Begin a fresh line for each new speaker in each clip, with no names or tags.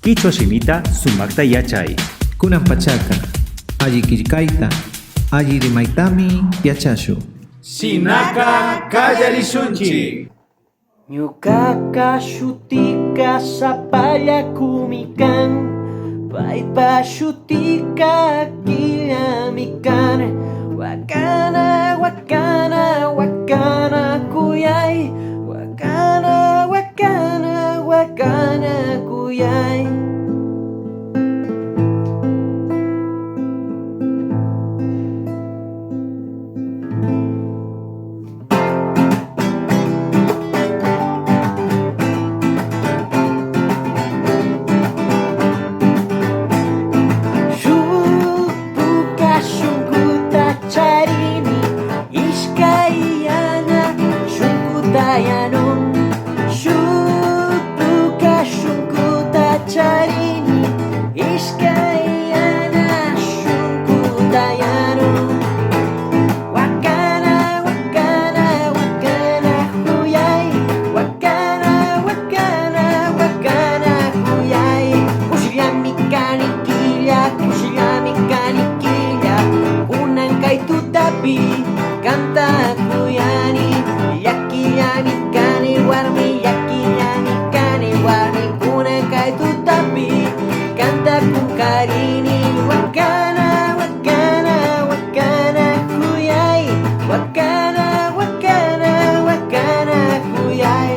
Quichua shimita sumakta yachay.
Kunan pachaka, alli killkayta, alli rimaytami yachashu.
Shinaka kallarishunchik.
Ñuqaqa shutika sapalla kumikan, paypa shutika killami kan. Wakana, wakana, wakana kuyay, wakana, wakana, wakana kuyay. Canta kuyani, yakiyani kani warmi, yakiyani kani warmi, kunakai tutapi, canta con carini, wakana, wakana, wakana kuyay, wakana, wakana, wakana kuyay.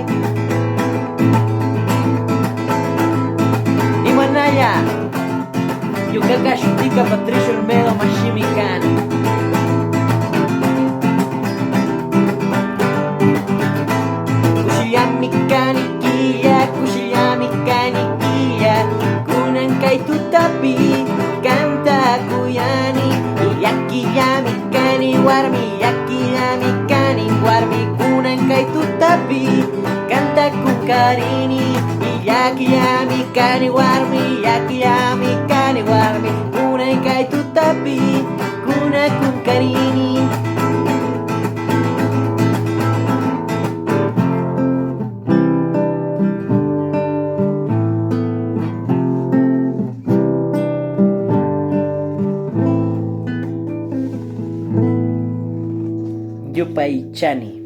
Imanaya, Yukaga Shutika Patricio Olmedo Mashimikan. Kushiyami kanikia, kunan kay tutapi, canta kuyani, yakiyami kani warmi, yakiyami kani warmi, kunan kay tutapi, canta kukarini, yakiyami kani warmi, yakiyami kani warmi, kunan kay tutapi, kuna kukarini. Yupay Chani.